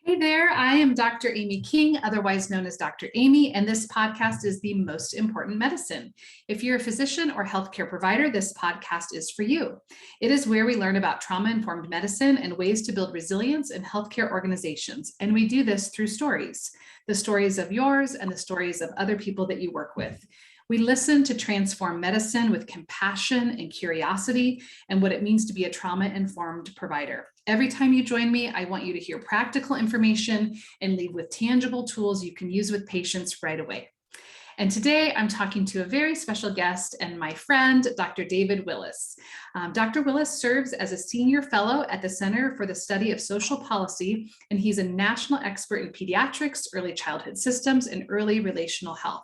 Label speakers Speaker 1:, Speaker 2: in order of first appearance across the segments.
Speaker 1: Hey there, I am Dr. Amy King, otherwise known as Dr. Amy, and this podcast is The Most Important Medicine. If you're a physician or healthcare provider, this podcast is for you. It is where we learn about trauma-informed medicine and ways to build resilience in healthcare organizations, and we do this through stories, the stories of yours and the stories of other people that you work with. We listen to transform medicine with compassion and curiosity and what it means to be a trauma-informed provider. Every time you join me, I want you to hear practical information and leave with tangible tools you can use with patients right away. And today I'm talking to a very special guest and my friend, Dr. David Willis. Dr. Willis serves as a senior fellow at the Center for the Study of Social Policy, and he's a national expert in pediatrics, early childhood systems, and early relational health.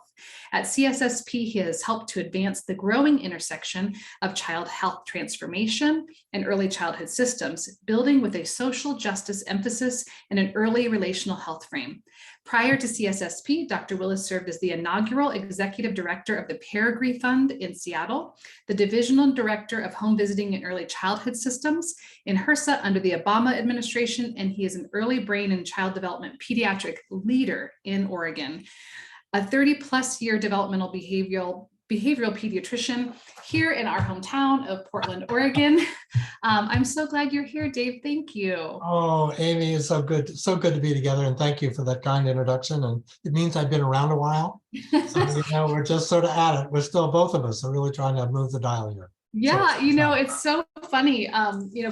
Speaker 1: At CSSP, he has helped to advance the growing intersection of child health transformation and early childhood systems, building with a social justice emphasis and an early relational health frame. Prior to CSSP, Dr. Willis served as the inaugural executive director of the Peregrine Fund in Seattle, the divisional director of home visiting and early childhood systems in HRSA under the Obama administration, and he is an early brain and child development pediatric leader in Oregon. A 30-plus year developmental behavioral pediatrician here in our hometown of Portland, Oregon. I'm so glad you're here, Dave. Thank you.
Speaker 2: Oh, Amy, it's so good to be together, and thank you for that kind introduction. And it means I've been around a while. So, we're just sort of at it. We're still, both of us are really trying to move the dial here.
Speaker 1: Yeah, it's so funny.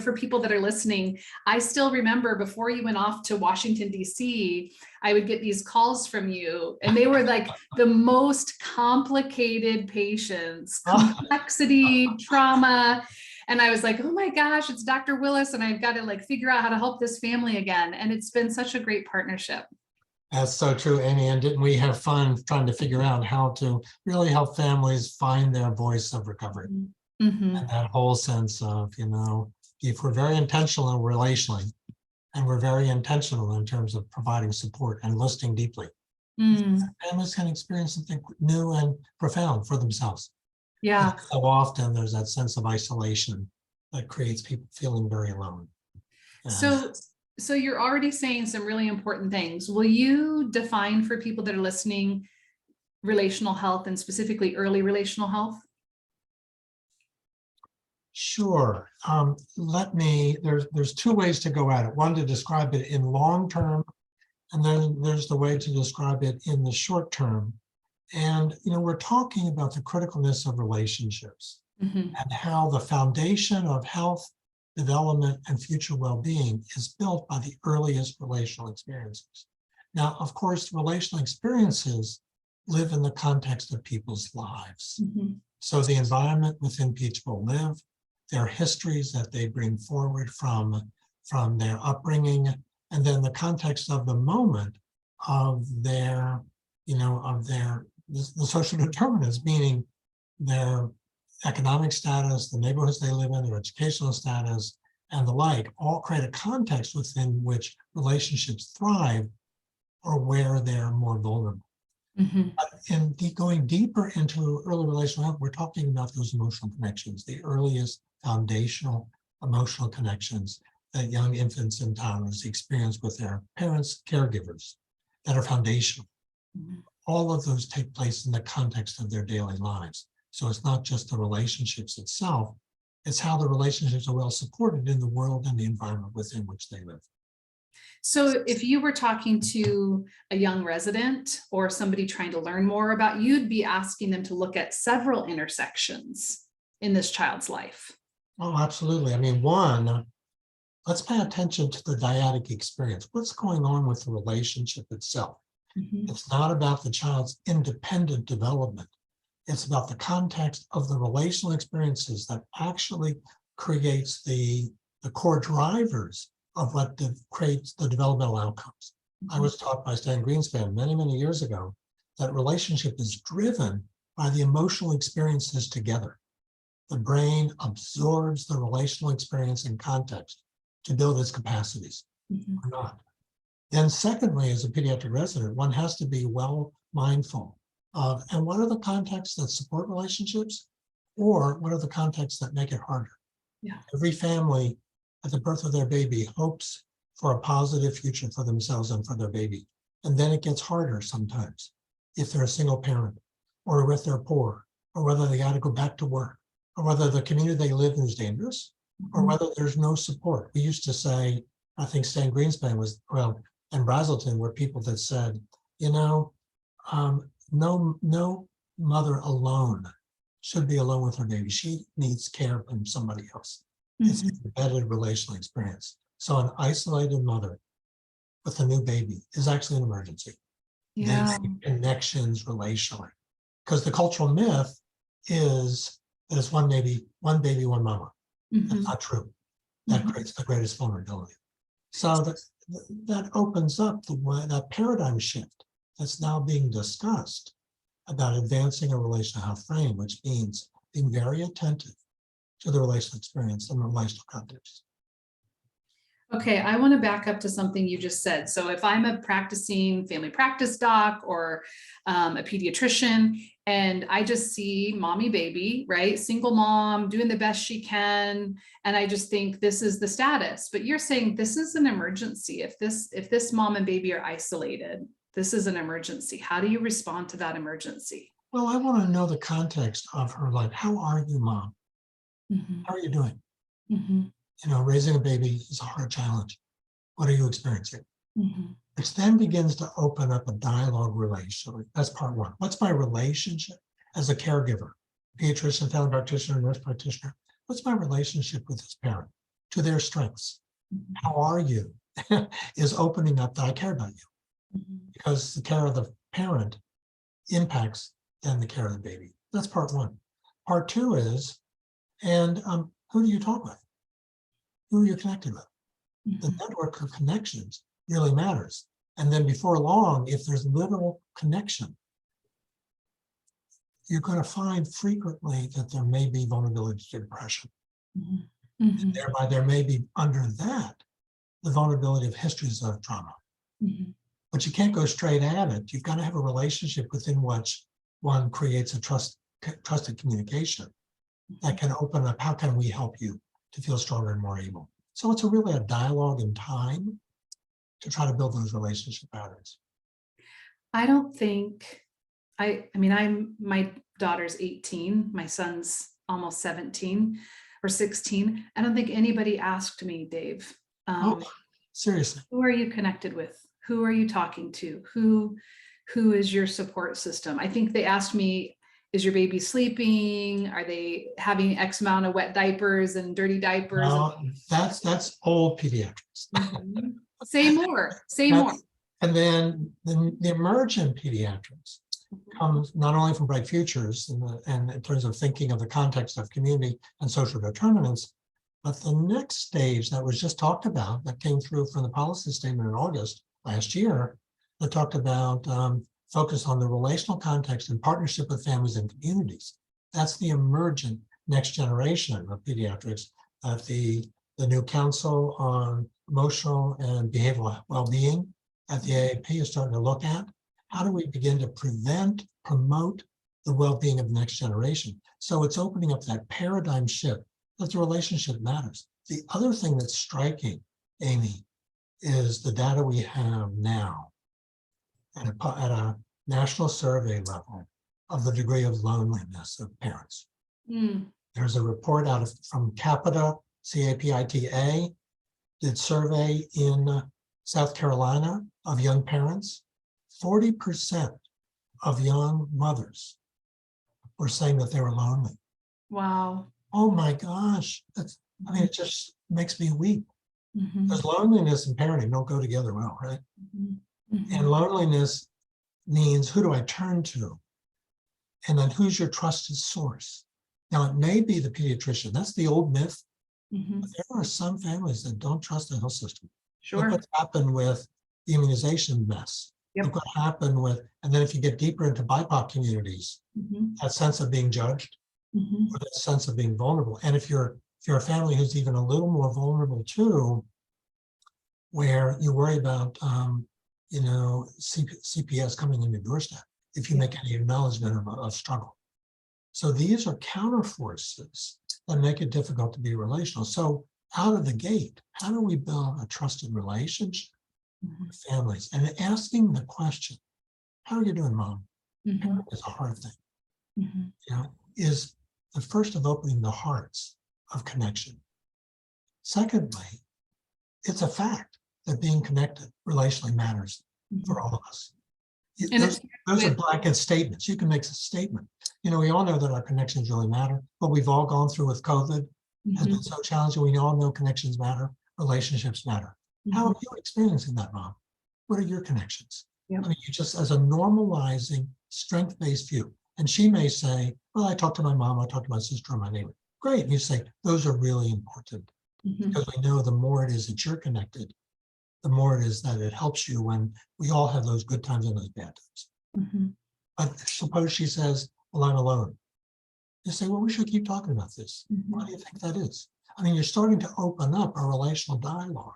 Speaker 1: For people that are listening, I still remember before you went off to Washington, D.C., I would get these calls from you, and they were like the most complicated patients, complexity, trauma. And I was like, oh my gosh, it's Dr. Willis, and I've got to figure out how to help this family again. And it's been such a great partnership.
Speaker 2: That's so true, Amy. And didn't we have fun trying to figure out how to really help families find their voice of recovery?
Speaker 1: Mm-hmm.
Speaker 2: And that whole sense of, if we're very intentional relationally, and we're very intentional in terms of providing support and listening deeply, families can experience something new and profound for themselves.
Speaker 1: Yeah.
Speaker 2: And so often there's that sense of isolation that creates people feeling very alone. And
Speaker 1: so you're already saying some really important things. Will you define for people that are listening relational health, and specifically early relational health?
Speaker 2: Sure. There's two ways to go at it. One, to describe it in long term, and then there's the way to describe it in the short term. And, we're talking about the criticalness of relationships and how the foundation of health, development, and future well-being is built by the earliest relational experiences. Now, of course, relational experiences live in the context of people's lives. So the environment within people live, their histories that they bring forward from their upbringing, and then the context of the moment of the social determinants, meaning their economic status, the neighborhoods they live in, their educational status, and the like, all create a context within which relationships thrive or where they're more vulnerable. And going deeper into early relational health, we're talking about those emotional connections, the earliest foundational emotional connections that young infants and toddlers experience with their parents, caregivers, that are foundational. All of those take place in the context of their daily lives. So it's not just the relationships itself, it's how the relationships are well supported in the world and the environment within which they live.
Speaker 1: So if you were talking to a young resident or somebody trying to learn more about you, you'd be asking them to look at several intersections in this child's life.
Speaker 2: Oh, absolutely. I mean, one, let's pay attention to the dyadic experience. What's going on with the relationship itself? It's not about the child's independent development. It's about the context of the relational experiences that actually creates the core drivers of what creates the developmental outcomes. I was taught by Stan Greenspan many, many years ago that relationship is driven by the emotional experiences together. The brain absorbs the relational experience and context to build its capacities or not. Then secondly, as a pediatric resident, one has to be well mindful of, and what are the contexts that support relationships, or what are the contexts that make it harder?
Speaker 1: Yeah.
Speaker 2: Every family at the birth of their baby hopes for a positive future for themselves and for their baby. And then it gets harder sometimes if they're a single parent, or if they're poor, or whether they got to go back to work, or whether the community they live in is dangerous, or whether there's no support. We used to say, I think Stan Greenspan was, well, and Brazelton were people that said, you know, no mother alone should be alone with her baby. She needs care from somebody else. It's an embedded relational experience. So an isolated mother with a new baby is actually an emergency.
Speaker 1: Yeah.
Speaker 2: They need connections relationally. Because the cultural myth is that it's one baby, one mama. That's not true. That creates the greatest vulnerability. So that opens up that paradigm shift that's now being discussed about advancing a relational health frame, which means being very attentive to the relational experience and relational context.
Speaker 1: Okay, I want to back up to something you just said. So if I'm a practicing family practice doc or a pediatrician, and I just see mommy baby, right? Single mom doing the best she can. And I just think this is the status, but you're saying this is an emergency. If this mom and baby are isolated, this is an emergency. How do you respond to that emergency?
Speaker 2: Well, I want to know the context of her life. How are you, mom? How are you doing? You know, raising a baby is a hard challenge. What are you experiencing? Which then begins to open up a dialogue relationally. That's part one. What's my relationship as a caregiver, pediatrician, family practitioner, nurse practitioner? What's my relationship with this parent to their strengths? How are you? Is opening up that I care about you. Because the care of the parent impacts then the care of the baby. That's part one. Part two is, and who do you talk with? Who are you connected with? The network of connections really matters. And then before long, if there's little connection, you're going to find frequently that there may be vulnerability to depression. And thereby there may be under that, the vulnerability of histories of trauma. But you can't go straight at it. You've got to have a relationship within which one creates a trusted communication that can open up, how can we help you to feel stronger and more able? So it's really a dialogue in time to try to build those relationship patterns.
Speaker 1: I don't think, I mean, my daughter's 18, my son's almost 17 or 16. I don't think anybody asked me, Dave,
Speaker 2: Seriously.
Speaker 1: who are you connected with? Who are you talking to? Who is your support system? I think they asked me, is your baby sleeping? Are they having X amount of wet diapers and dirty diapers?
Speaker 2: No, that's old pediatrics.
Speaker 1: Say more.
Speaker 2: And then the emergent pediatrics comes not only from Bright Futures and in terms of thinking of the context of community and social determinants, but the next stage that was just talked about that came through from the policy statement in August last year that talked about focus on the relational context and partnership with families and communities. That's the emergent next generation of pediatrics that the new Council on Emotional and Behavioral Well-being at the AAP is starting to look at. How do we begin to promote the well-being of the next generation? So it's opening up that paradigm shift that the relationship matters. The other thing that's striking, Amy, is the data we have now at a national survey level of the degree of loneliness of parents. There's a report from Capita, CAPITA, did survey in South Carolina of young parents. 40% of young mothers were saying that they were lonely.
Speaker 1: Wow.
Speaker 2: Oh my gosh. It just makes me weep. Because loneliness and parenting don't go together well, right? And loneliness means, who do I turn to? And then who's your trusted source? Now, it may be the pediatrician. That's the old myth. But there are some families that don't trust the health system.
Speaker 1: Sure.
Speaker 2: Look what happened with the immunization mess. Look what happened with, and then if you get deeper into BIPOC communities, that sense of being judged, or that sense of being vulnerable. And if you're a family who's even a little more vulnerable too, where you worry about CPS coming in your doorstep if you make any acknowledgement of struggle. So these are counter forces that make it difficult to be relational. So out of the gate, how do we build a trusted relationship with families? And asking the question, how are you doing, Mom? Is a hard thing, is the first of opening the hearts of connection. Secondly, it's a fact that being connected relationally matters for all of us. Those are blanket statements. You can make a statement. We all know that our connections really matter. What we've all gone through with COVID has been so challenging. We all know connections matter, relationships matter. How are you experiencing that, Mom? What are your connections? I mean, you just, as a normalizing, strength-based view. And she may say, well, I talked to my mom, I talked to my sister, or my neighbor. Great. And you say, those are really important. Because we know the more it is that you're connected, the more it is that it helps you when we all have those good times and those bad times. But suppose she says, well, I'm alone. You say, well, we should keep talking about this. Why do you think that is? I mean, you're starting to open up a relational dialogue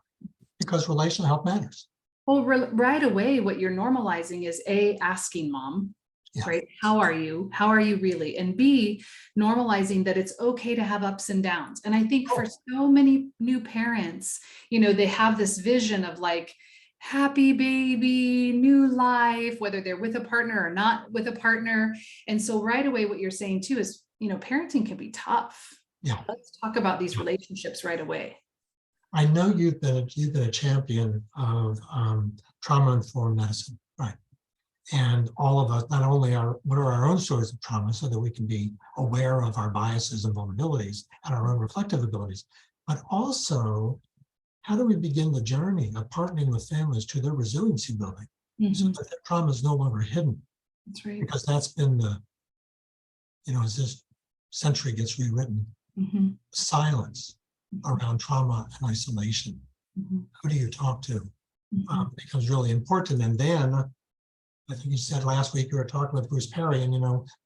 Speaker 2: because relational help matters.
Speaker 1: Well, right away, what you're normalizing is asking mom, right? How are you? How are you really? And B, normalizing that it's okay to have ups and downs. And I think for so many new parents, they have this vision of like, happy baby, new life, whether they're with a partner or not with a partner. And so right away, what you're saying too is, parenting can be tough. Let's talk about these relationships right away.
Speaker 2: I know you've been a champion of trauma-informed medicine, right? And all of us, not only what are our own stories of trauma so that we can be aware of our biases and vulnerabilities and our own reflective abilities, but also how do we begin the journey of partnering with families to their resiliency building so that their trauma is no longer hidden?
Speaker 1: That's right.
Speaker 2: Because that's been as this century gets rewritten, silence around trauma and isolation. Who do you talk to becomes really important. And then I think you said last week you were talking with Bruce Perry, and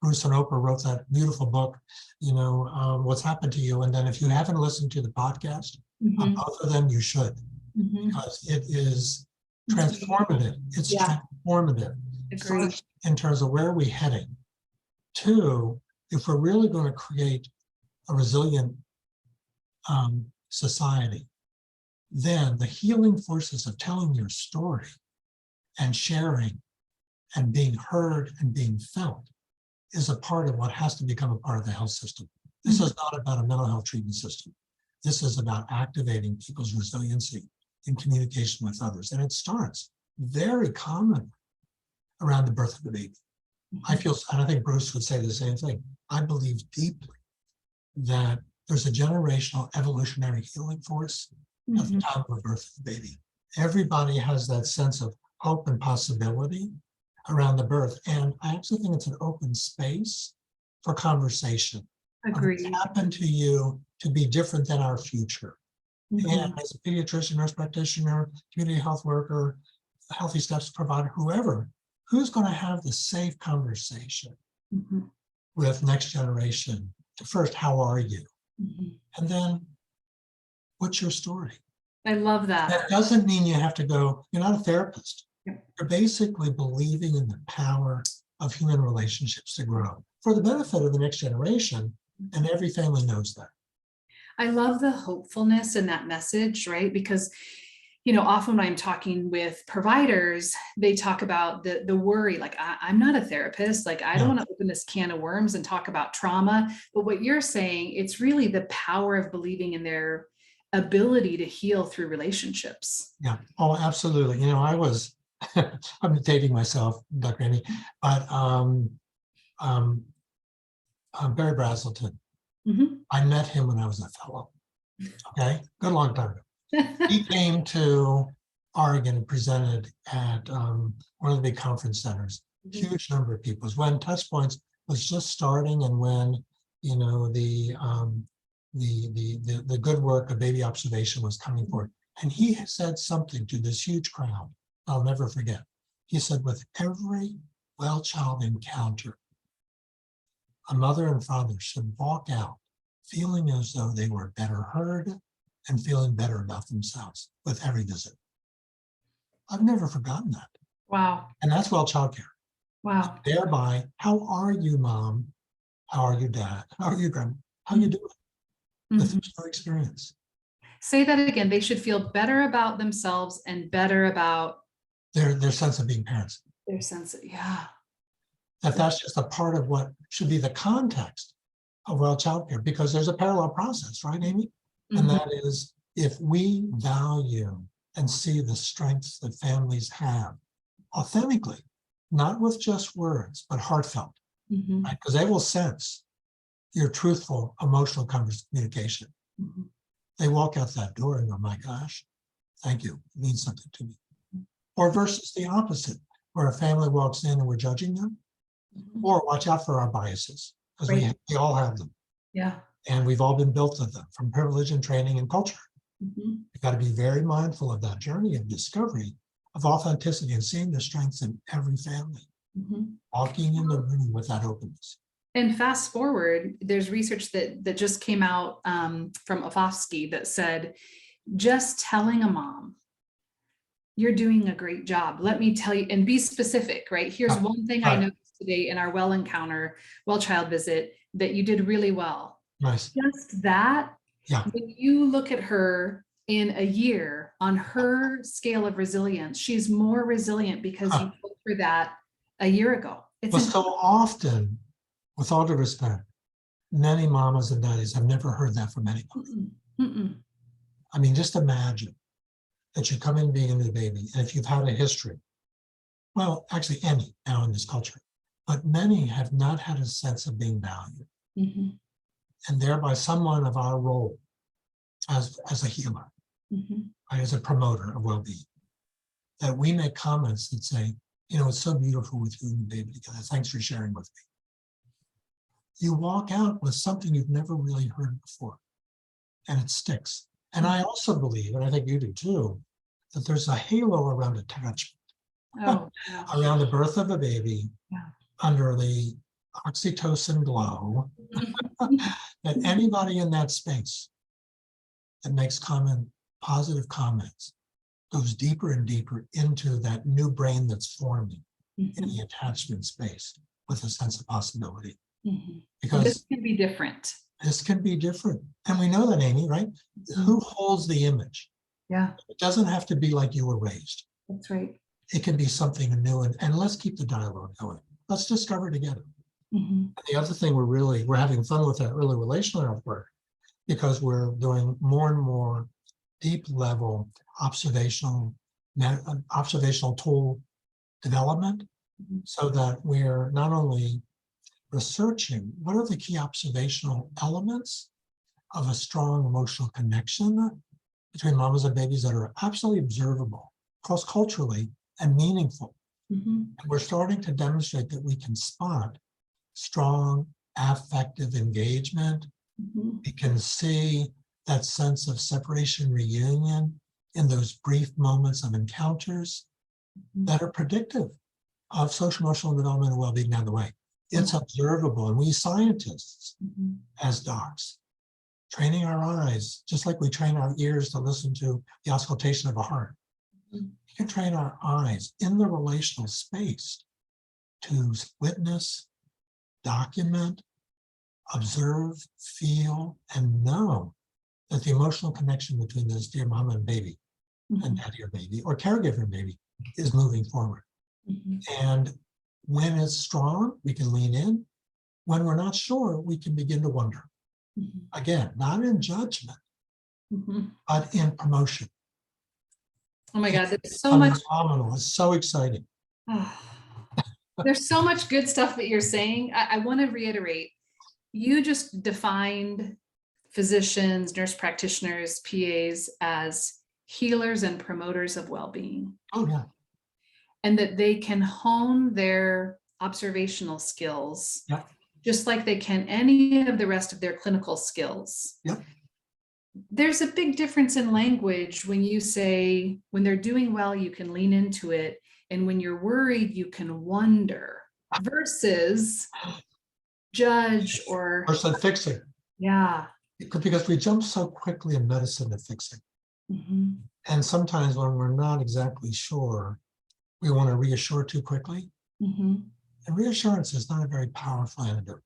Speaker 2: Bruce and Oprah wrote that beautiful book, What's Happened to You. And then if you haven't listened to the podcast, both of them you should, because it is transformative. It's transformative. First, in terms of where are we heading. Two, if we're really going to create a resilient society, then the healing forces of telling your story and sharing and being heard and being felt is a part of what has to become a part of the health system. This is not about a mental health treatment system. This is about activating people's resiliency in communication with others. And it starts very commonly around the birth of the baby. I feel, and I think Bruce would say the same thing, I believe deeply that there's a generational evolutionary healing force at the time of the birth of the baby. Everybody has that sense of hope and possibility around the birth. And I actually think it's an open space for conversation.
Speaker 1: Agreed.
Speaker 2: It's happened to you to be different than our future. And as a pediatrician, nurse practitioner, community health worker, healthy steps provider, who's going to have the safe conversation with next generation to first, how are you? And then, what's your story?
Speaker 1: I love that.
Speaker 2: That doesn't mean you have to go, you're not a therapist. You're basically believing in the power of human relationships to grow for the benefit of the next generation. And every family knows that.
Speaker 1: I love the hopefulness in that message, right? Because, often when I'm talking with providers, they talk about the worry, like, I'm not a therapist, like, I don't want to open this can of worms and talk about trauma. But what you're saying, it's really the power of believing in their ability to heal through relationships.
Speaker 2: Yeah. Oh, absolutely. I'm dating myself, Dr. Amy, but Barry Brazelton. I met him when I was a fellow. Okay, good long time ago. He came to Oregon and presented at one of the big conference centers. Huge number of people. It was when Touchpoints was just starting, and when the good work of baby observation was coming forward. And he said something to this huge crowd I'll never forget. He said, with every well-child encounter, a mother and father should walk out feeling as though they were better heard and feeling better about themselves with every visit. I've never forgotten that.
Speaker 1: Wow.
Speaker 2: And that's well-child care.
Speaker 1: Wow.
Speaker 2: And thereby, how are you, Mom? How are you, Dad? How are you, Grandma? How are you doing with your experience?
Speaker 1: Say that again. They should feel better about themselves and better about
Speaker 2: their sense of being parents.
Speaker 1: their sense of, yeah.
Speaker 2: That's just a part of what should be the context of well childcare, because there's a parallel process, right, Amy? And
Speaker 1: Mhm.
Speaker 2: that is, if we value and see the strengths that families have authentically, not with just words, but heartfelt,
Speaker 1: Mhm.
Speaker 2: right? Because they will sense your truthful, emotional communication.
Speaker 1: Mhm.
Speaker 2: They walk out that door and go, my gosh, thank you. It means something to me. Or versus the opposite, where a family walks in and we're judging them,
Speaker 1: Mhm.
Speaker 2: or watch out for our biases, because
Speaker 1: Right.
Speaker 2: we all have them.
Speaker 1: Yeah.
Speaker 2: And we've all been built of them from privilege and training and culture.
Speaker 1: Mhm.
Speaker 2: You've got to be very mindful of that journey of discovery, of authenticity, and seeing the strengths in every family,
Speaker 1: Mhm.
Speaker 2: walking in the room with that openness.
Speaker 1: And fast forward, there's research that just came out from Ofofsky that said, just telling a mom, you're doing a great job. Let me tell you, and be specific, right? Here's
Speaker 2: Yeah,
Speaker 1: one thing I
Speaker 2: right.
Speaker 1: noticed today in our well encounter, well child visit, that you did really well.
Speaker 2: Nice.
Speaker 1: Just that,
Speaker 2: Yeah.
Speaker 1: when you look at her in a year on her scale of resilience, she's more resilient because you told her that a year ago. It's
Speaker 2: But so often, with all due respect, many mamas and daddies have never heard that from anybody.
Speaker 1: Mm-mm. Mm-mm.
Speaker 2: I mean, just imagine that you come in being a new baby, and if you've had a history, well, actually any now in this culture, but many have not had a sense of being valued,
Speaker 1: Mhm.
Speaker 2: and thereby someone of our role as a healer,
Speaker 1: Mhm.
Speaker 2: right, as a promoter of well-being, that we make comments that say, it's so beautiful with you and the baby together. Thanks for sharing with me. You walk out with something you've never really heard before, and it sticks. And I also believe, and I think you do too, that there's a halo around attachment,
Speaker 1: Oh, yeah.
Speaker 2: around the birth of a baby,
Speaker 1: Yeah.
Speaker 2: under the oxytocin glow,
Speaker 1: Mhm.
Speaker 2: that anybody in that space that makes positive comments goes deeper and deeper into that new brain that's forming in
Speaker 1: Mhm.
Speaker 2: the attachment space with a sense of possibility.
Speaker 1: Mhm. And this
Speaker 2: Because
Speaker 1: can be different.
Speaker 2: this can be different. And we know that, Amy, right?
Speaker 1: Mhm.
Speaker 2: Who holds the image?
Speaker 1: Yeah,
Speaker 2: It doesn't have to be like you were raised.
Speaker 1: that's right.
Speaker 2: It can be something new, and let's keep the dialogue going. Let's discover together.
Speaker 1: Mhm.
Speaker 2: And the other thing we're having fun with that early relational health work, because we're doing more and more deep level observational tool development,
Speaker 1: Mhm.
Speaker 2: so that we're not only researching what are the key observational elements of a strong emotional connection between mamas and babies that are absolutely observable cross-culturally and meaningful.
Speaker 1: Mhm.
Speaker 2: And we're starting to demonstrate that we can spot strong affective engagement.
Speaker 1: Mhm.
Speaker 2: We can see that sense of separation reunion in those brief moments of encounters that are predictive of social emotional development and well-being down the way. It's observable, and we scientists,
Speaker 1: Mhm.
Speaker 2: as docs, training our eyes, just like we train our ears to listen to the auscultation of a heart.
Speaker 1: Mhm.
Speaker 2: We can train our eyes in the relational space to witness, document, observe, feel, and know that the emotional connection between this dear mama and baby and
Speaker 1: Mhm.
Speaker 2: daddy or baby or caregiver and baby is moving forward.
Speaker 1: Mhm.
Speaker 2: And when it's strong, we can lean in. When we're not sure, we can begin to wonder.
Speaker 1: Mhm.
Speaker 2: Again, not in judgment,
Speaker 1: Mhm.
Speaker 2: but in promotion.
Speaker 1: Oh my God,
Speaker 2: It's phenomenal. It's so exciting.
Speaker 1: there's so much good stuff that you're saying. I want to reiterate, you just defined physicians, nurse practitioners, PAs as healers and promoters of well-being,
Speaker 2: Oh, yeah.
Speaker 1: and that they can hone their observational skills
Speaker 2: Yep.
Speaker 1: just like they can any of the rest of their clinical skills.
Speaker 2: Yep.
Speaker 1: There's a big difference in language when you say, when they're doing well, you can lean into it. And when you're worried, you can wonder, versus judge or,
Speaker 2: Or fixing.
Speaker 1: yeah.
Speaker 2: Because we jump so quickly in medicine to fixing.
Speaker 1: Mhm.
Speaker 2: And sometimes when we're not exactly sure, we want to reassure too quickly.
Speaker 1: Mhm.
Speaker 2: And reassurance is not a very powerful antidote,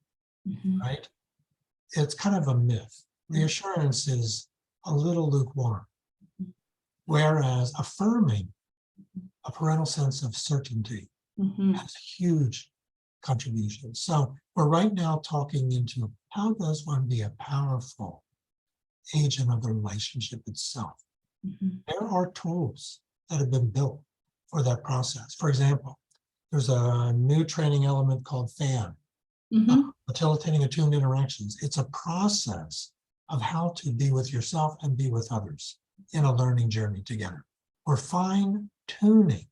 Speaker 1: Mhm.
Speaker 2: right? It's kind of a myth. Reassurance is a little lukewarm. Whereas affirming a parental sense of certainty has huge contributions. So we're right now talking into how does one be a powerful agent of the relationship itself. There are tools that have been built for that process. For example, there's a new training element called FAN, facilitating attuned interactions. It's a process of how to be with yourself and be with others in a learning journey together. We're fine-tuning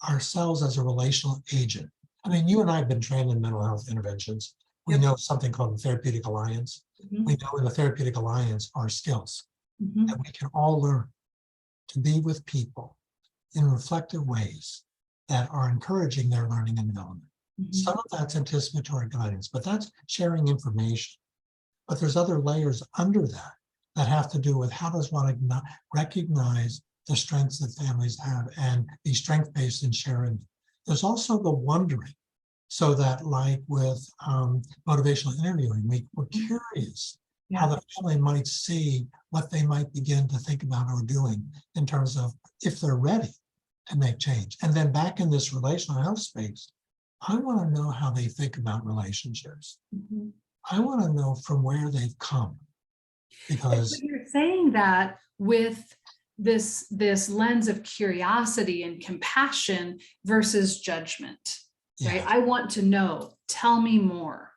Speaker 2: ourselves as a relational agent. I mean, you and I have been trained in mental health interventions. We know something called the Therapeutic Alliance. We know in the Therapeutic Alliance are skills that we can all learn to be with people in reflective ways that are encouraging their learning and development. Some of that's anticipatory guidance, but that's sharing information. But there's other layers under that that have to do with how does one recognize the strengths that families have and be strength-based in sharing. There's also the wondering, so that like with motivational interviewing, we're curious how the family might see what they might begin to think about or doing in terms of if they're ready to make change. And then back in this relational health space, I want to know how they think about relationships. I want to know from where they've come. Because
Speaker 1: you're saying that with this lens of curiosity and compassion versus judgment, right? I want to know, tell me more.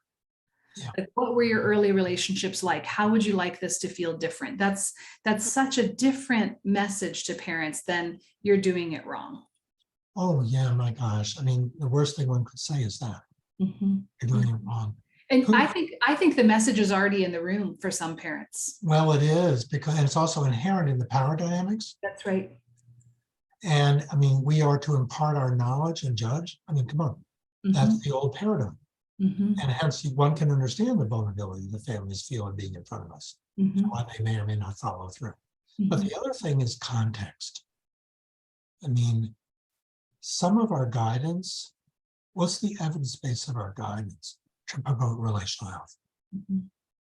Speaker 1: Like, what were your early relationships like? How would you like this to feel different? That's such a different message to parents than you're doing it wrong.
Speaker 2: Oh yeah, my gosh. I mean, the worst thing one could say is that you're doing it wrong.
Speaker 1: And I think the message is already in the room for some parents.
Speaker 2: Well, it is, because and it's also inherent in the power dynamics.
Speaker 1: That's right.
Speaker 2: And I mean, we are to impart our knowledge and judge. I mean, come on, that's the old paradigm. And hence one can understand the vulnerability the families feel in being in front of us, why they may or may not follow through. But the other thing is context. I mean, some of our guidance, what's the evidence base of our guidance to promote relational health?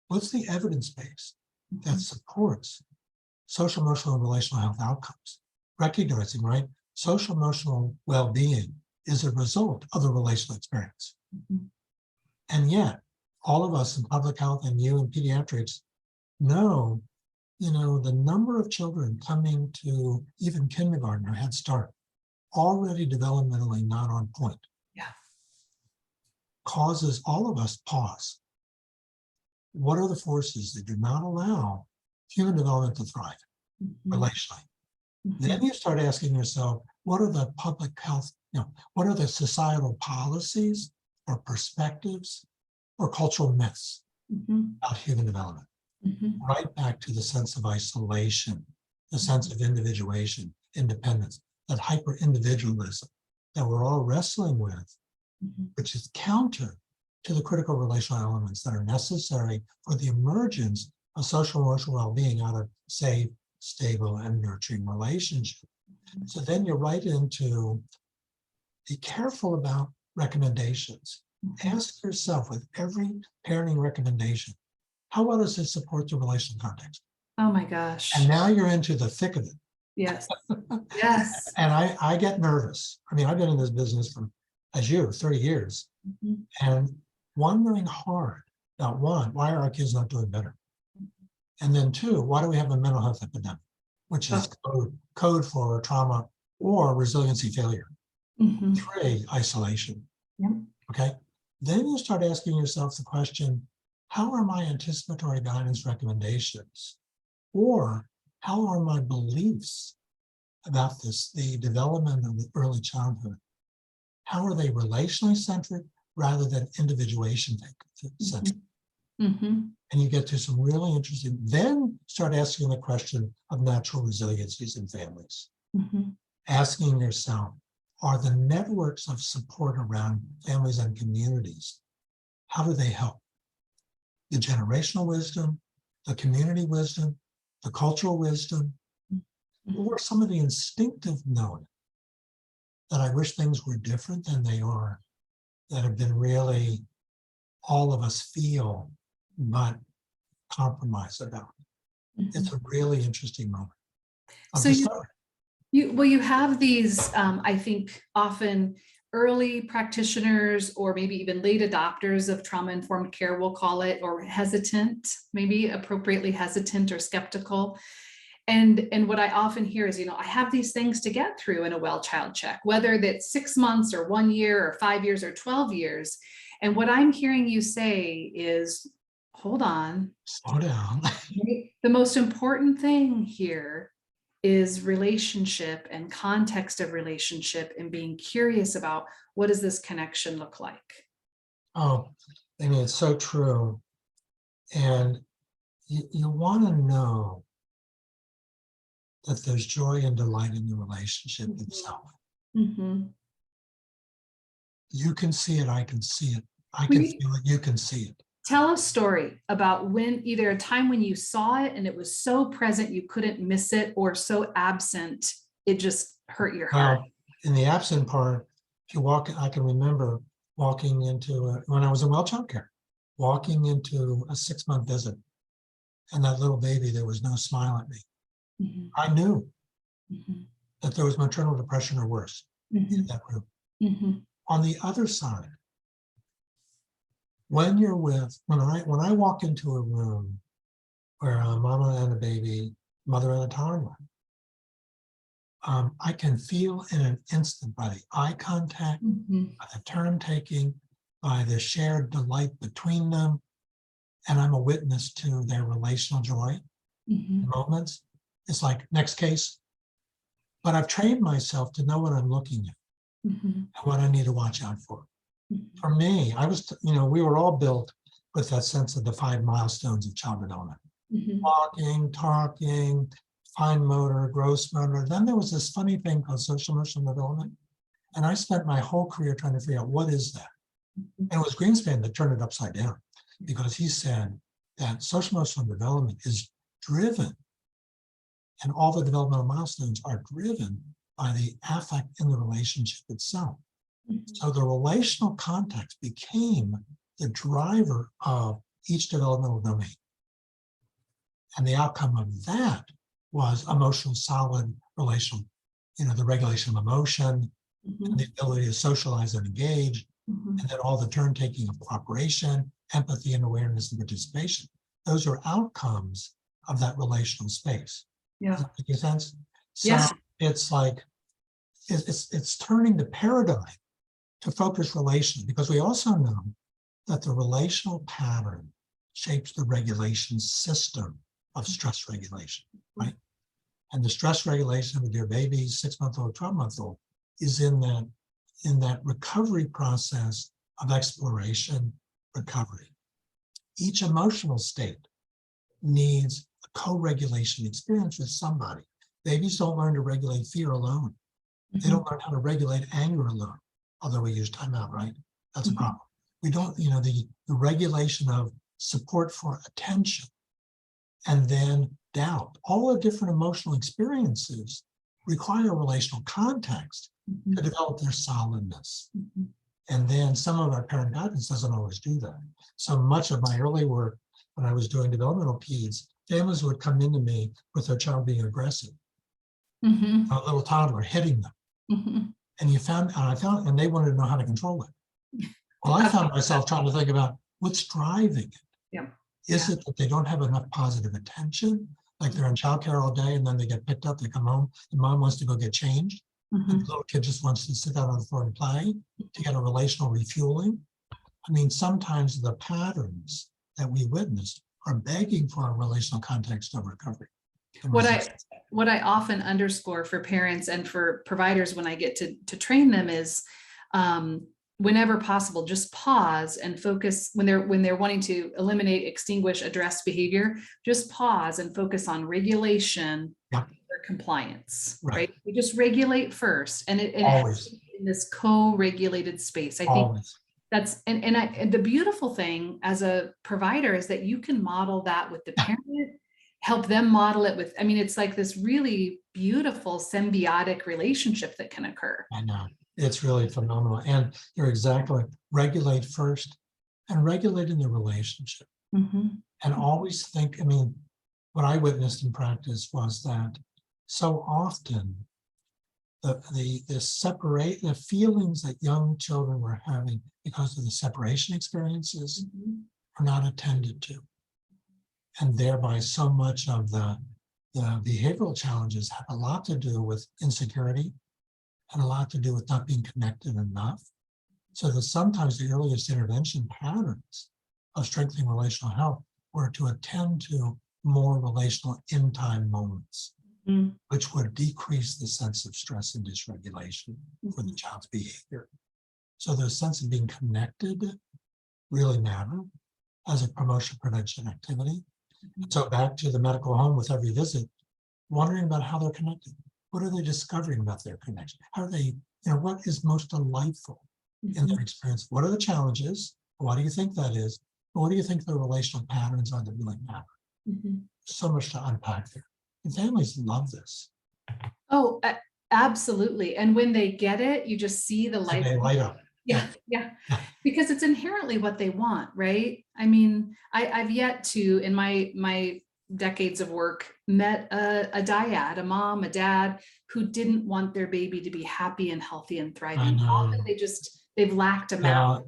Speaker 2: What's the evidence base that supports social, emotional, and relational health outcomes? Recognizing, right, social, emotional well-being is a result of the relational experience. And yet, all of us in public health and you in pediatrics know, the number of children coming to even kindergarten or Head Start already developmentally not on point. Causes all of us pause. What are the forces that do not allow human development to thrive relationally? Then you start asking yourself, what are the public health, what are the societal policies or perspectives or cultural myths about human development? Right back to the sense of isolation, the sense of individuation, independence, that hyper-individualism that we're all wrestling with, which is counter to the critical relational elements that are necessary for the emergence of social emotional well-being out of safe, stable, and nurturing relationship. So then you're right into be careful about recommendations. Ask yourself with every parenting recommendation, how well does it support the relational context?
Speaker 1: Oh my gosh.
Speaker 2: And now you're into the thick of it.
Speaker 1: Yes. Yes.
Speaker 2: And I get nervous. I mean, I've been in this business for, as you, 30 years, and wondering hard about one, why are our kids not doing better? And then two, why do we have a mental health epidemic, which is code for trauma or resiliency failure? Three, isolation. Okay. Then you start asking yourself the question, how are my anticipatory guidance recommendations? Or how are my beliefs about this, the development of the early childhood? How are they relationally centric rather than individuation centric? And you get to some really interesting, then start asking the question of natural resiliencies in families. Asking yourself, are the networks of support around families and communities, how do they help? The generational wisdom, the community wisdom, the cultural wisdom, or some of the instinctive knowing that I wish things were different than they are, that have been really all of us feel, but compromise about. It's a really interesting moment of
Speaker 1: So
Speaker 2: discovery.
Speaker 1: you have these, I think, often early practitioners or maybe even late adopters of trauma-informed care, we'll call it, or hesitant, maybe appropriately hesitant or skeptical. And what I often hear is, I have these things to get through in a well child check, whether that's 6 months or 1 year or 5 years or 12 years. And what I'm hearing you say is, hold on.
Speaker 2: Slow down.
Speaker 1: The most important thing here is relationship and context of relationship and being curious about what does this connection look like?
Speaker 2: Oh, I mean, it's so true. And you want to know that there's joy and delight in the relationship itself.
Speaker 1: Mm-hmm.
Speaker 2: You can see it, I can see it. I can feel it, you can see it.
Speaker 1: Tell a story about when, either a time when you saw it and it was so present you couldn't miss it, or so absent it just hurt your heart.
Speaker 2: In the absent part, if you walk, I can remember walking into when I was in well child care, walking into a 6-month visit, and that little baby, there was no smile at me.
Speaker 1: Mm-hmm.
Speaker 2: I knew
Speaker 1: Mm-hmm.
Speaker 2: that there was maternal depression or worse in that room.
Speaker 1: Mm-hmm.
Speaker 2: On the other side, when I walk into a room where a mama and a baby, mother and a toddler, I can feel in an instant by the eye contact, by the turn taking, by the shared delight between them, and I'm a witness to their relational joy moments. It's like, next case. But I've trained myself to know what I'm looking at and what I need to watch out for. For me, we were all built with that sense of the 5 milestones of child development. Walking, talking, fine motor, gross motor. Then there was this funny thing called social emotional development. And I spent my whole career trying to figure out what is that. And it was Greenspan that turned it upside down, because he said that social emotional development is driven, and all the developmental milestones are driven by the affect in the relationship itself. So the relational context became the driver of each developmental domain. And the outcome of that was emotional, solid, relational, the regulation of emotion, and the ability to socialize and engage, and then all the turn taking of cooperation, empathy and awareness and participation. Those are outcomes of that relational space.
Speaker 1: Yeah.
Speaker 2: Does that make sense? So
Speaker 1: Yes.
Speaker 2: it's like, it's turning the paradigm to focus relationally, because we also know that the relational pattern shapes the regulation system of stress regulation, right? And the stress regulation with your baby, 6-month-old, 12-month-old, is in that recovery process of exploration, recovery. Each emotional state needs a co-regulation experience with somebody. Babies don't learn to regulate fear alone. They don't learn how to regulate anger alone, although we use timeout, right? That's a problem. We don't, the regulation of support for attention, and then doubt. All the different emotional experiences require relational context to develop their solidness. And then some of our parent guidance doesn't always do that. So much of my early work, when I was doing developmental peds, families would come into me with their child being aggressive, a little toddler hitting them. And and they wanted to know how to control it. Well, I found myself trying to think about what's driving it.
Speaker 1: Yeah.
Speaker 2: Is it that they don't have enough positive attention? Like they're in childcare all day and then they get picked up, they come home, and mom wants to go get changed. And the little kid just wants to sit down on the floor and play to get a relational refueling. I mean, sometimes the patterns that we witness are begging for a relational context of recovery.
Speaker 1: What I often underscore for parents and for providers when I get to train them is, whenever possible, just pause and focus when they're wanting to eliminate, extinguish, address behavior. Just pause and focus on regulation or compliance. Right? We just regulate first, and it in this co-regulated space. I think that's and the beautiful thing as a provider is that you can model that with the parent, help them model it with. I mean, it's like this really beautiful symbiotic relationship that can occur.
Speaker 2: I know. It's really phenomenal. And you're exactly right. Regulate first and regulate in the relationship. And always think, what I witnessed in practice was that so often the feelings that young children were having because of the separation experiences are not attended to. And thereby so much of the behavioral challenges have a lot to do with insecurity and a lot to do with not being connected enough. So that sometimes the earliest intervention patterns of strengthening relational health were to attend to more relational in-time moments, which would decrease the sense of stress and dysregulation for the child's behavior. So the sense of being connected really mattered as a promotion prevention activity. So back to the medical home with every visit, wondering about how they're connected. What are they discovering about their connection? How are they, what is most delightful in their experience? What are the challenges? Why do you think that is? What do you think the relational patterns are that really matter? So much to unpack there. And families love this.
Speaker 1: Oh, absolutely. And when they get it, you just see the light.
Speaker 2: They light up.
Speaker 1: Yeah. Because it's inherently what they want, right? I mean, I've yet to, in my decades of work, met a dyad, a mom, a dad who didn't want their baby to be happy and healthy and thriving. Often they've lacked a mouth.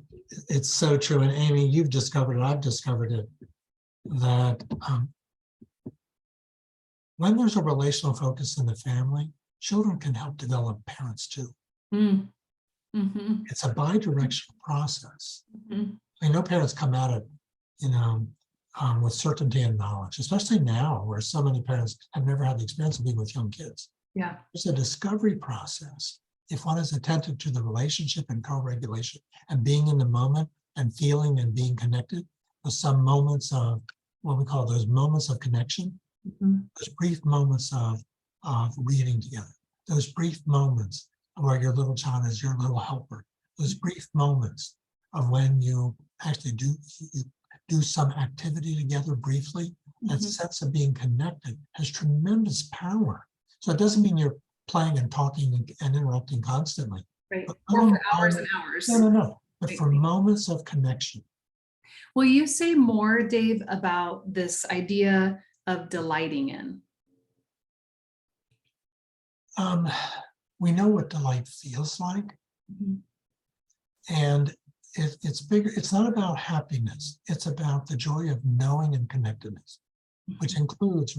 Speaker 2: It's so true. And Amy, you've discovered it, I've discovered it, that when there's a relational focus in the family, children can help develop parents too. It's a bi-directional process. I know parents come at it, with certainty and knowledge, especially now where so many parents have never had the experience of being with young kids.
Speaker 1: Yeah.
Speaker 2: It's a discovery process. If one is attentive to the relationship and co-regulation and being in the moment and feeling and being connected with some moments of what we call those moments of connection, those brief moments of reading together, those brief moments where your little child is your little helper, those brief moments of when you actually do some activity together briefly, that sense of being connected has tremendous power. So it doesn't mean you're playing and talking and interrupting constantly.
Speaker 1: Right. Or for hours and hours.
Speaker 2: No. But for moments of connection.
Speaker 1: Will you say more, Dave, about this idea of delighting in?
Speaker 2: We know what delight feels like. And it's bigger. It's not about happiness. It's about the joy of knowing and connectedness, which includes,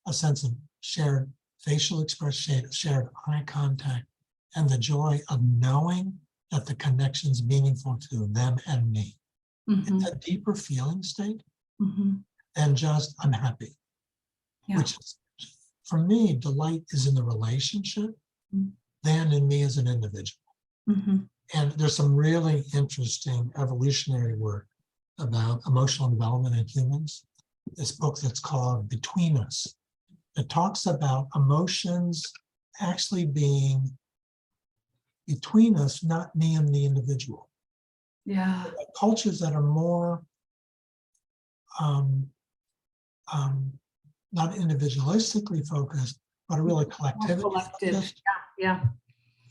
Speaker 2: a sense of shared facial expression, shared eye contact, and the joy of knowing that the connection's meaningful to them and me. It's a deeper feeling state than just I'm happy, which is, for me, delight is in the relationship than in me as an individual. And there's some really interesting evolutionary work about emotional development in humans. This book that's called Between Us. It talks about emotions actually being between us, not me and the individual.
Speaker 1: Yeah.
Speaker 2: Cultures that are more not individualistically focused, but really collectively focused,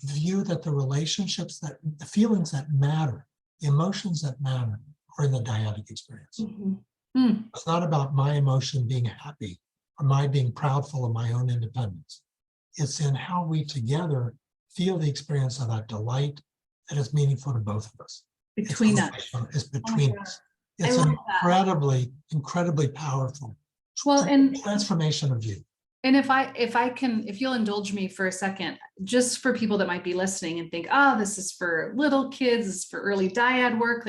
Speaker 2: view that the relationships, that the feelings that matter, the emotions that matter are in the dyadic experience. It's not about my emotion being happy or my being proudful of my own independence. It's in how we together feel the experience of that delight that is meaningful to both of us.
Speaker 1: Between us.
Speaker 2: It's between us. It's incredibly powerful.
Speaker 1: And
Speaker 2: transformation of view.
Speaker 1: And if you'll indulge me for a second, just for people that might be listening and think, oh, this is for little kids, this is for early dyad work.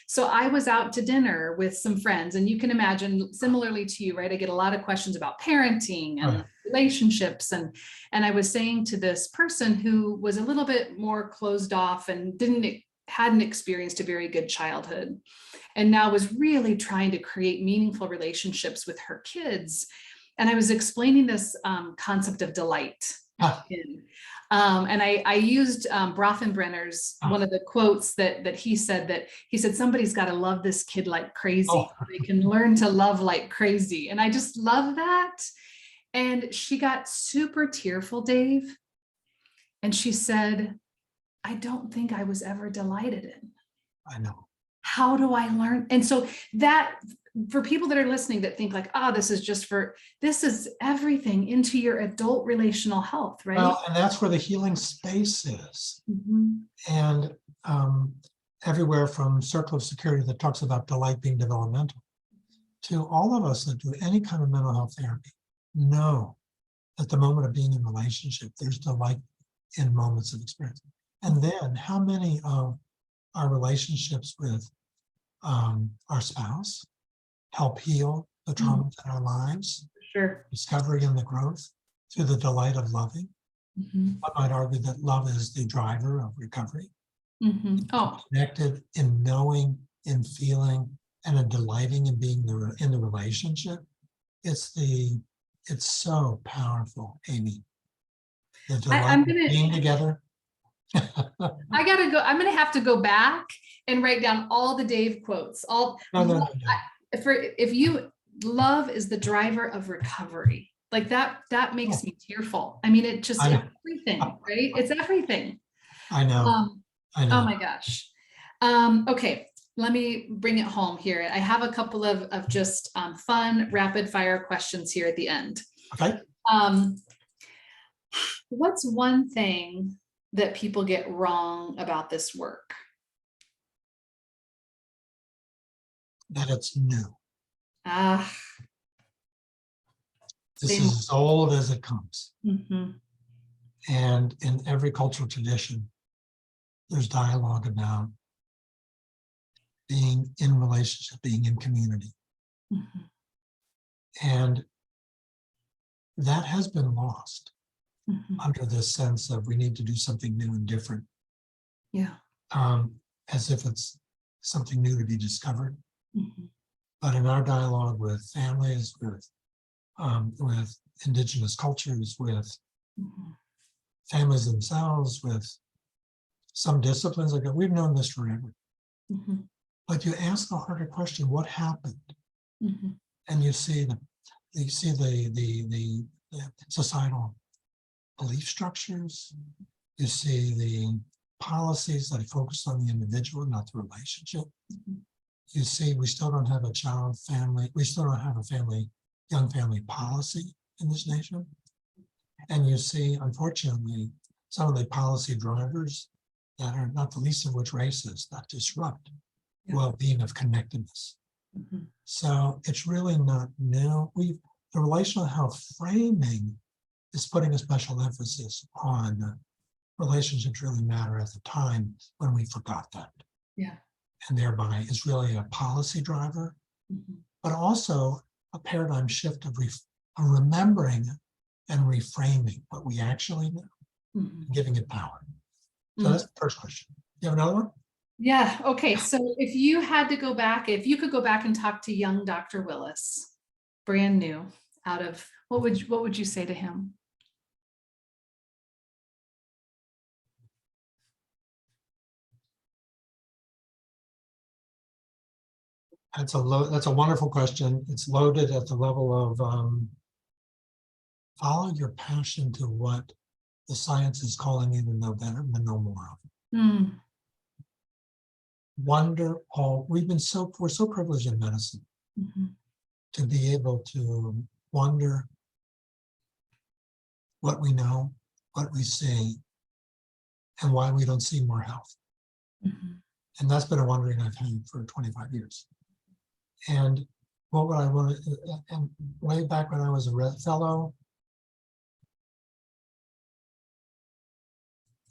Speaker 1: So I was out to dinner with some friends, and you can imagine, similarly to you, right? I get a lot of questions about parenting and relationships. And I was saying to this person who was a little bit more closed off and hadn't experienced a very good childhood, and now was really trying to create meaningful relationships with her kids. And I was explaining this concept of delight. And I used Brothenbrenner's, one of the quotes that he said, somebody's got to love this kid like crazy. So they can learn to love like crazy. And I just love that. And she got super tearful, Dave. And she said, I don't think I was ever delighted in.
Speaker 2: I know.
Speaker 1: How do I learn? And so that for people that are listening that think like, oh, this is everything into your adult relational health, right?
Speaker 2: Well, and that's where the healing space is.
Speaker 1: Mhm.
Speaker 2: And everywhere from Circle of Security that talks about delight being developmental to all of us that do any kind of mental health therapy know at the moment of being in relationship, there's delight in moments of experience. And then how many of our relationships with our spouse help heal the traumas in our lives,
Speaker 1: Sure.
Speaker 2: discovery and the growth through the delight of loving.
Speaker 1: Mhm.
Speaker 2: I might argue that love is the driver of recovery.
Speaker 1: Mhm. Oh,
Speaker 2: Connected in knowing, in feeling, and in delighting in being in the relationship. It's so powerful, Amy. The delight
Speaker 1: I'm
Speaker 2: of
Speaker 1: gonna
Speaker 2: being together.
Speaker 1: I gotta go. I'm gonna have to go back and write down all the Dave quotes.
Speaker 2: No.
Speaker 1: If you love is the driver of recovery, like that makes me tearful. I mean, it's everything, right? It's everything.
Speaker 2: I know.
Speaker 1: Oh my gosh. Okay, let me bring it home here. I have a couple of just fun rapid fire questions here at the end.
Speaker 2: Okay.
Speaker 1: What's one thing that people get wrong about this work?
Speaker 2: That it's new.
Speaker 1: Ah,
Speaker 2: This is as old as it comes.
Speaker 1: mm-hmm.
Speaker 2: And in every cultural tradition, there's dialogue about being in relationship, being in community.
Speaker 1: Mm-hmm.
Speaker 2: And that has been lost
Speaker 1: Mm-hmm.
Speaker 2: under this sense of we need to do something new and different.
Speaker 1: Yeah.
Speaker 2: As if it's something new to be discovered.
Speaker 1: Mm-hmm.
Speaker 2: But in our dialogue with families, with indigenous cultures, with
Speaker 1: Mm-hmm.
Speaker 2: families themselves, with some disciplines, like we've known this forever.
Speaker 1: Mm-hmm.
Speaker 2: But you ask a harder question: what happened?
Speaker 1: Mm-hmm.
Speaker 2: And you see the societal belief structures. You see the policies that focus on the individual, not the relationship.
Speaker 1: Mm-hmm.
Speaker 2: You see, we still don't have we still don't have a young family policy in this nation. And you see, unfortunately, some of the policy drivers that are not the least of which racist, that disrupt well-being of connectedness.
Speaker 1: Mm-hmm.
Speaker 2: So it's really not new. The relational health framing is putting a special emphasis on relationships really matter at the time when we forgot that.
Speaker 1: Yeah.
Speaker 2: And thereby is really a policy driver,
Speaker 1: Mm-hmm.
Speaker 2: but also a paradigm shift of remembering and reframing what we actually know,
Speaker 1: Mm-hmm.
Speaker 2: giving it power. So that's the first question. You have another one?
Speaker 1: Yeah. Okay. So if you could go back and talk to young Dr. Willis, brand new, what would you say to him?
Speaker 2: That's a wonderful question. It's loaded at the level of follow your passion to what the science is calling you to know better and know more of.
Speaker 1: Mm.
Speaker 2: Wonder we're so privileged in medicine
Speaker 1: Mm-hmm.
Speaker 2: to be able to wonder what we know, what we see, and why we don't see more health.
Speaker 1: Mm-hmm.
Speaker 2: And that's been a wondering I've had for 25 years. And what would I want to, and way back when I was a fellow,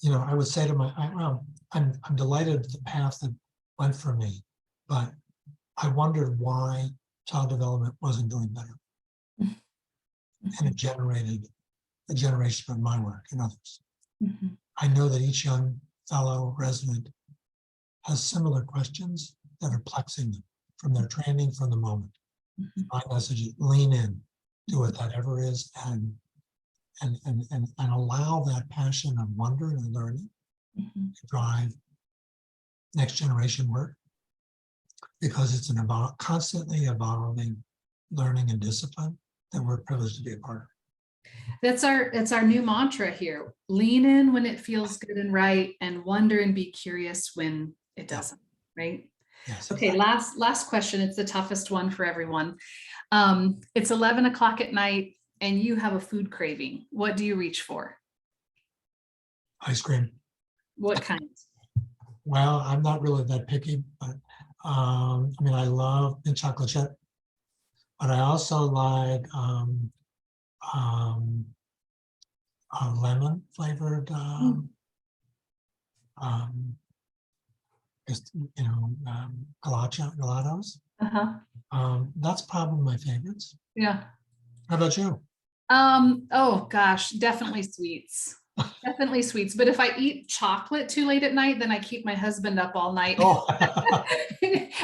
Speaker 2: I would say to I'm delighted with the path that went for me, but I wondered why child development wasn't doing better. Mm-hmm. And it generated a generation of my work and others. Mm-hmm. I know that each young fellow resident has similar questions that are plexing them from their training, from the moment. Mm-hmm. My message is lean in, do what that ever is, and allow that passion of wonder and learning mm-hmm. to drive next generation work, because it's constantly evolving learning and discipline that we're privileged to be a part of.
Speaker 1: That's our new mantra here. Lean in when it feels good and right, and wonder and be curious when it doesn't, right?
Speaker 2: Yes.
Speaker 1: Okay,
Speaker 2: Exactly.
Speaker 1: last question. It's the toughest one for everyone. It's 11 o'clock at night and you have a food craving. What do you reach for?
Speaker 2: Ice cream.
Speaker 1: What kind?
Speaker 2: Well, I'm not really that picky, but I mean, I love mint chocolate chip, but I also like um, lemon flavored um, just gelatos.
Speaker 1: Uh-huh.
Speaker 2: That's probably my favorites.
Speaker 1: Yeah.
Speaker 2: How about you?
Speaker 1: Oh gosh, definitely sweets. Definitely sweets. But if I eat chocolate too late at night, then I keep my husband up all night
Speaker 2: Oh,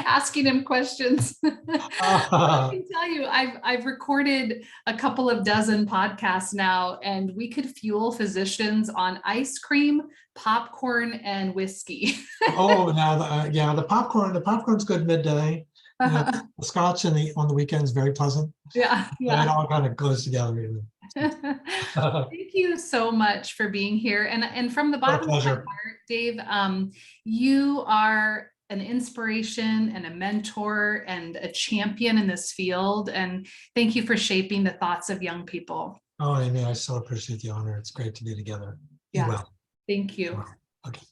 Speaker 1: asking him questions. I can tell you, I've recorded a couple of dozen podcasts now, and we could fuel physicians on ice cream, popcorn, and whiskey.
Speaker 2: oh, now yeah, the popcorn's good midday. You know, the scotch on the weekends very pleasant.
Speaker 1: Yeah,
Speaker 2: So it
Speaker 1: yeah.
Speaker 2: all kind of goes together. Even.
Speaker 1: Thank you so much for being here. And from the
Speaker 2: What a
Speaker 1: bottom of my
Speaker 2: pleasure.
Speaker 1: heart, Dave, you are an inspiration and a mentor and a champion in this field. And thank you for shaping the thoughts of young people.
Speaker 2: Oh, Amy, I so appreciate the honor. It's great to be together. Be
Speaker 1: Yeah,
Speaker 2: well.
Speaker 1: thank
Speaker 2: Be
Speaker 1: you.
Speaker 2: well. Okay.